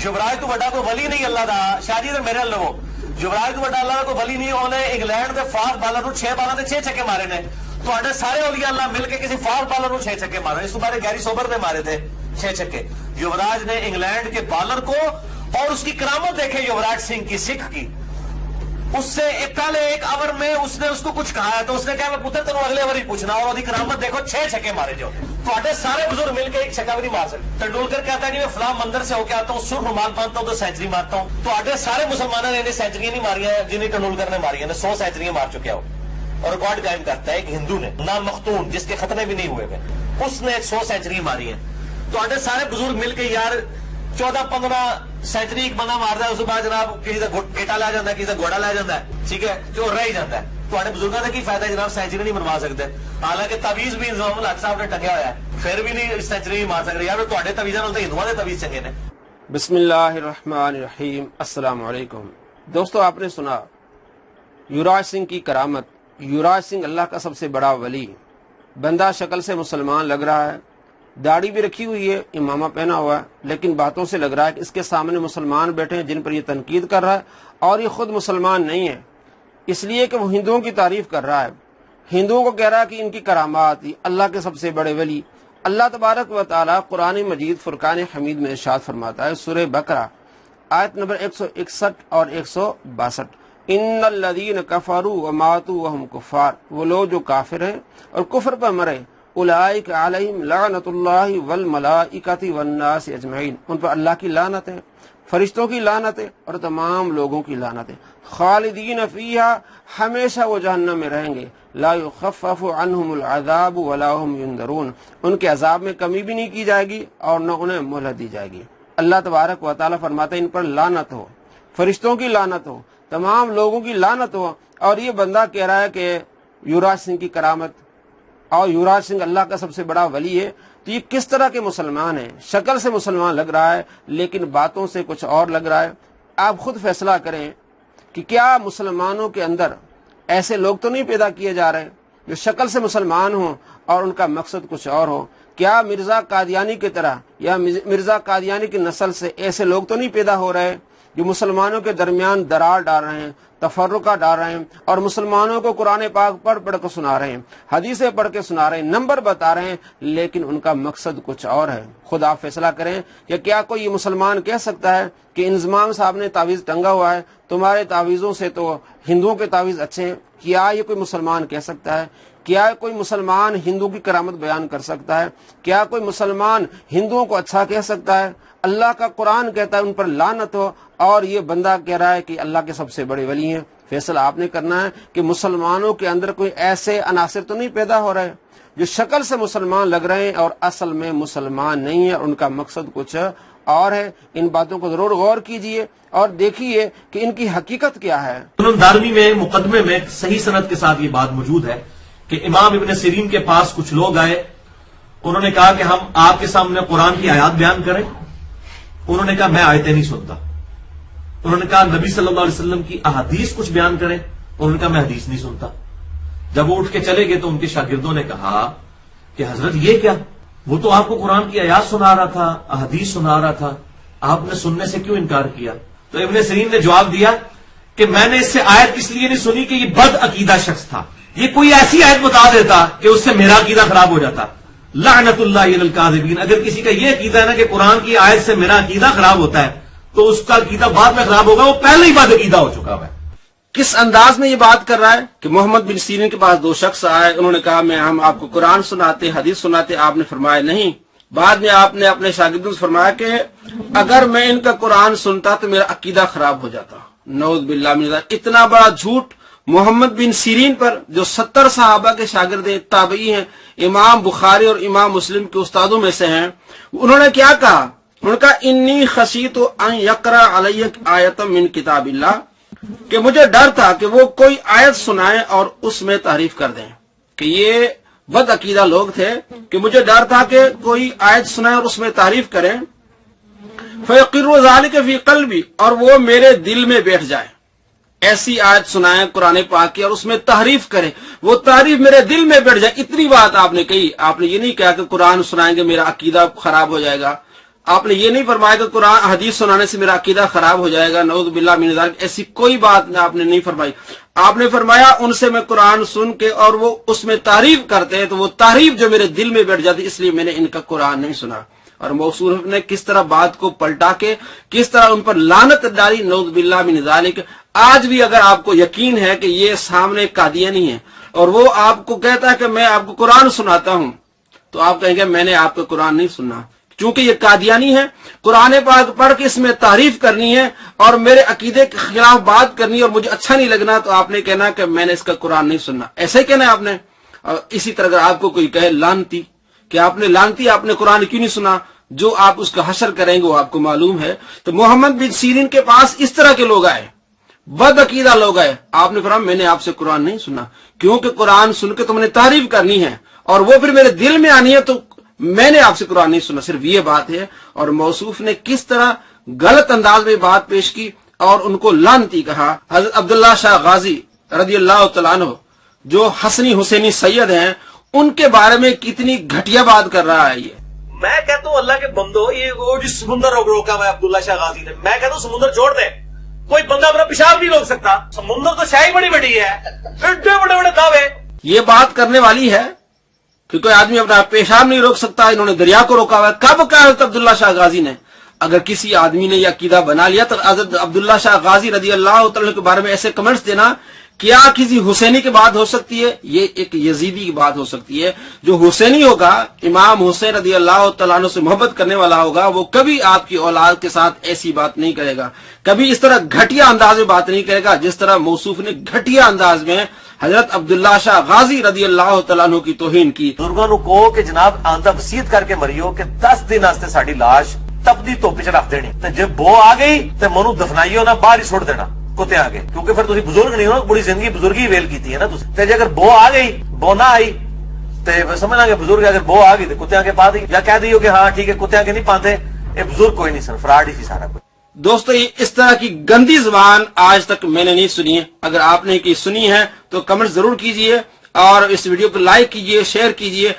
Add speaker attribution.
Speaker 1: युवराज तो बड़ा कोई वली नहीं अल्लाह दा, शायद ये मेरे लवो युवराज तो बड़ा अल्लाह दा कोई वली नहीं, उन्हें इंग्लैंड के फास्ट बालर को 6 बालों से 6 छक्के मारे ने। तो सारे औलिया अल्लाह मिलकर किसी फास्ट बालर को 6 छक्के मारे। इस बारे गैरी सोबर ने मारे थे 6 छक्के। युवराज ने इंग्लैंड के बॉलर को, और उसकी करामत देखे युवराज सिंह की, सिख की, उससे पहले एक ओवर में उसने उसको कुछ कहा है तो उसने कहा मैं पुत्र तेन अगले ओवर ही पूछना, और उसकी करामत देखो 6 छक्के मारे जो। तो सारे बुजुर्ग मिलकर एक छक्का भी नहीं मार सकते। तेंदुलकर कहता है कि मैं फलां मंदिर से होकर आता हूँ, सुर रुमाल बांधता हूँ तो सेंचुरी मारता हूँ। तो सारे मुसलमानों ने सेंचुरियां नहीं मारी है जिन्हें तेंदुलकर ने मारी है, 100 सेंचुरियां मार चुके हो। और रिकॉर्ड कायम करता है एक हिंदू ने, नाम मखतून, जिसके खतने भी नहीं हुए थे, उसने 100 सेंचुरी मारी है। तो सारे बुजुर्ग मिलकर यार 14-15 सेंचुरी एक बंदा मारता है, उसके बाद जनाब किसी का गेटा लै जाता है, किसी का घोड़ा लै जाता है, ठीक है, जो रह ही जाता है। तो बुजुर्गों का की फायदा जनाब, सेंचुरी नहीं बनवा सकते। हालांकि तवीज भी इंतजाम हक साहब ने टंगया होया है, फिर भी नहीं सेंचुरी नहीं मार सकते। यार तो तवीजा नाल हिंदुओं के तवीज चंगे ने।
Speaker 2: बिस्मिल्लाहिर्रहमानिर्रहीम, अस्सलाम वालेकुम। दोस्तों, आपने सुना युवराज सिंह की करामत। युवराज सिंह अल्लाह का सबसे बड़ा वली, बंदा शक्ल से मुसलमान लग रहा है, दाढ़ी भी रखी हुई है, इमामा पहना हुआ है, लेकिन बातों से लग रहा है कि इसके सामने मुसलमान बैठे हैं जिन पर ये तनकीद कर रहा है, और ये खुद मुसलमान नहीं है, इसलिए कि वो हिंदुओं की तारीफ कर रहा है। हिंदुओं को कह रहा है कि इनकी करामात, अल्लाह के सबसे बड़े वली। अल्लाह तबारक व तआला कुरान मजीद फुरकान हमीद में इरशाद फरमाता है, सूरह बकरा आयत नंबर 161 और 162, इन्नल्लज़ीन कफ़रू व मातू व हुम कुफ़ार, वो लोग जो काफिर हैं और कुफ्र पर मरे, उलाइका अलैहिम लानतुल्लाहि वल मलाइकति वन नास अजमईन, उन पर अल्लाह की लानत है, फरिश्तों की लानत है और तमाम लोगों की लानत है। खालिदीन फीहा, हमेशा वो जहन्नम में रहेंगे। ला युखफ़फ़ु अन्हुमुल अज़ाब वला हुम युनज़रून, उनके अजाब में कमी भी नहीं की जाएगी और न उन्हें मोहलत दी जाएगी। अल्लाह तबारक व तआला फरमाते हैं इन पर लानत हो, फरिश्तों की लानत हो, तमाम लोगों की लानत हो। और ये बंदा कह रहा है कि युवराज सिंह की करामत, और युवराज सिंह अल्लाह का सबसे बड़ा वली है। तो ये किस तरह के मुसलमान हैं? शक्ल से मुसलमान लग रहा है लेकिन बातों से कुछ और लग रहा है। आप खुद फैसला करें कि क्या मुसलमानों के अंदर ऐसे लोग तो नहीं पैदा किए जा रहे जो शक्ल से मुसलमान हों और उनका मकसद कुछ और हो? क्या मिर्जा कादियानी की तरह या मिर्जा कादियानी की नस्ल से ऐसे लोग तो नहीं पैदा हो रहे जो मुसलमानों के दरमियान दरार डाल रहे हैं, तफर्रुका डाल रहे हैं और मुसलमानों को कुरान पाक पढ़ पढ़ कर सुना रहे हैं, हदीसें पढ़ के सुना रहे हैं, नंबर बता रहे हैं, लेकिन उनका मकसद कुछ और है। खुद आप फैसला करें कि क्या कोई ये मुसलमान कह सकता है कि इंजमाम साहब ने तावीज़ टंगा हुआ है, तुम्हारे तावीज़ों से तो हिंदुओं के तावीज़ अच्छे हैं? क्या ये कोई मुसलमान कह सकता है? क्या कोई मुसलमान हिंदू की करामत बयान कर सकता है? क्या कोई मुसलमान हिंदुओं को अच्छा कह सकता है? अल्लाह का कुरान कहता है उन पर लानत हो, और ये बंदा कह रहा है कि अल्लाह के सबसे बड़े वली हैं। फैसला आपने करना है कि मुसलमानों के अंदर कोई ऐसे अनासिर तो नहीं पैदा हो रहे जो शक्ल से मुसलमान लग रहे हैं और असल में मुसलमान नहीं है और उनका मकसद कुछ और है। इन बातों को जरूर गौर कीजिए और देखिए कि इनकी हकीकत क्या है।
Speaker 1: दारमी में मुकदमे में सही सनद के साथ ये बात मौजूद है कि इमाम इब्न सीरीन के पास कुछ लोग आए, उन्होंने कहा कि हम आपके सामने कुरान की आयत बयान करें। उन्होंने कहा मैं आयतें नहीं सुनता। उन्होंने कहा नबी सल्लल्लाहु अलैहि वसल्लम की अहादीस कुछ बयान करें। उन्होंने कहा मैं हदीस नहीं सुनता। जब वो उठ के चले गए तो उनके शागिर्दों ने कहा कि हजरत ये क्या, वो तो आपको कुरान की आयत सुना रहा था, अहादीस सुना रहा था, आपने सुनने से क्यों इनकार किया? तो इब्न सीरीन ने जवाब दिया कि मैंने इससे आयत इसलिए नहीं सुनी कि ये बद अकीदा शख्स था। ये कोई ऐसी आयत बता देता कि उससे मेरा अकीदा खराब हो जाता। लानतुल्लाहि अलल काज़िबीन, अगर किसी का ये अकीदा है ना कि कुरान की आयत से मेरा अकीदा खराब होता है तो उसका अकीदा बाद में खराब होगा, वो पहले ही बाद अकीदा हो चुका है।
Speaker 2: किस अंदाज में ये बात कर रहा है कि मोहम्मद बिन सीरीन के पास 2 शख्स आए, उन्होंने कहा मैं हम आपको कुरान सुनाते, हदीस सुनाते। आपने फरमाया नहीं। बाद में आपने अपने शागिर्दों से फरमाया कि अगर मैं इनका कुरान सुनता तो मेरा अकीदा खराब हो जाता। नऊज़ बिल्लाह मिन ज़ालिक। इतना बड़ा झूठ मोहम्मद बिन सीरीन पर, जो 70 सहाबा के शागिर्द ताबई हैं, इमाम बुखारी और इमाम मुस्लिम के उस्तादों में से हैं। उन्होंने क्या कहा? उन्होंने कहा इन्नी खशीतु अन यक़रा अलैया आयतम मिन किताबिल्लाह, कि मुझे डर था कि वो कोई आयत सुनाए और उसमें तारीफ कर दें। कि ये बद अकीदा लोग थे कि मुझे डर था कि कोई आयत सुनाए और उसमें तारीफ करें। फ़यक़िर्रु ज़ालिका फ़ी क़ल्बी, और वो मेरे दिल में बैठ जाए। ऐसी आयत सुनाए कुरान पाक की और उसमें तारीफ करे, वो तारीफ मेरे दिल में बैठ जाए। इतनी बात आपने कही। आपने ये नहीं कहा कि कुरान सुनाएंगे मेरा अकीदा खराब हो जाएगा। आपने ये नहीं फरमाया कि कुरान हदीस सुनाने से मेरा अकीदा खराब हो जाएगा, नऊज़ बिल्लाह मिन ज़ालिक, ऐसी कोई बात आपने नहीं फरमाई। आपने फरमाया उनसे मैं कुरान सुन के और वो उसमें तारीफ करते हैं तो वो तारीफ जो मेरे दिल में बैठ जाती, इसलिए मैंने इनका कुरान नहीं सुना। और मौसूफ ने किस तरह बात को पलटा के किस तरह उन पर लानत डाली, नऊज़ बिल्लाह मिन ज़ालिक। आज भी अगर आपको यकीन है कि ये सामने कादियानी है और वो आपको कहता है कि मैं आपको कुरान सुनाता हूं, तो आप कहेंगे मैंने आपका कुरान नहीं सुना, क्योंकि ये कादियानी है। कुरान पाक पढ़ के इसमें तारीफ करनी है और मेरे अकीदे के खिलाफ बात करनी है और मुझे अच्छा नहीं लगना, तो आपने कहना कि मैंने इसका कुरान नहीं सुनना, ऐसे ही कहना है आपने। और इसी तरह अगर आपको कोई कहे लानती कि आपने लानती आपने कुरान क्यों नहीं सुना, जो आप उसका हशर करेंगे वो आपको मालूम है। तो मोहम्मद बिन सीरीन के पास इस तरह के लोग आए, बद अकीदा लोग आए, आपने फरमाया मैंने आपसे कुरान नहीं सुना, क्योंकि कुरान सुन के तुमने तारीफ करनी है और वो फिर मेरे दिल में आनी है, तो मैंने आपसे कुरान नहीं सुना, सिर्फ ये बात है। और मौसूफ ने किस तरह गलत अंदाज में बात पेश की और उनको लानती कहा। हजरत अब्दुल्ला शाह गाजी रदियल्लाहु तआला अन्हु जो हसनी हुसैनी सैयद हैं, उनके बारे में कितनी घटिया बात कर रहा है ये।
Speaker 1: मैं कहता हूँ अल्लाह के बंदो, ये वो जिस समुद्र रोका हुआ है अब्दुल्ला शाह गाजी ने, मैं कहता हूँ समुद्र छोड़ दे, कोई बंदा अपना पेशाब नहीं रोक सकता। समुद्र तो शाही बड़ी बड़ी है, इतने बड़े बड़े दावे।
Speaker 2: ये बात करने वाली है कि कोई आदमी अपना पेशाब नहीं रोक सकता, इन्होंने दरिया को रोका हुआ है। कब कहा हज़रत अब्दुल्ला शाह गाजी ने? अगर किसी आदमी ने यह अकीदा बना लिया तो हज़रत अब्दुल्ला शाह गाजी रदियल्लाहु तआला के बारे में ऐसे कमेंट्स देना, क्या किसी हुसैनी की बात हो सकती है? ये एक यजीदी की बात हो सकती है। जो हुसैनी होगा, इमाम हुसैन रदियल्लाहु तआला अन्हु से मोहब्बत करने वाला होगा, वो कभी आपकी औलाद के साथ ऐसी बात नहीं करेगा, कभी इस तरह घटिया अंदाज में बात नहीं करेगा जिस तरह मौसूफ ने घटिया अंदाज में हजरत अब्दुल्ला शाह गाजी रदियल्लाहु तआला अन्हु की तौहीन की।
Speaker 1: बुजुर्गों को कहो कि जनाब आंदा वसीयत करके मरियो कि 10 दिन वास्ते साडी लाश तपदी धुप च रख देनी, ते जब बो आ गई तो मनु दफनाइयो ना, बाहर ही सुट देना कुत्ते आगे, क्योंकि फिर तुसी बुजुर्ग नहीं हो, पूरी जिंदगी बुजुर्गी वेल की है ना तुसी। ते जे अगर बो आ गई, बो ना आई तो समझ लांगे बुजुर्ग, अगर बो आ गई तो कुत्ते आगे पा दी, या कह दियो कि हाँ ठीक है कुत्ते आगे नहीं पाते, ये बुजुर्ग कोई नहीं, सर फ्रॉड ही थी सारा कुछ।
Speaker 2: दोस्तों इस तरह की गंदी जुबान आज तक मैंने नहीं सुनी है। अगर आपने की सुनी है तो कमेंट जरूर कीजिए और इस वीडियो को लाइक कीजिए, शेयर कीजिए।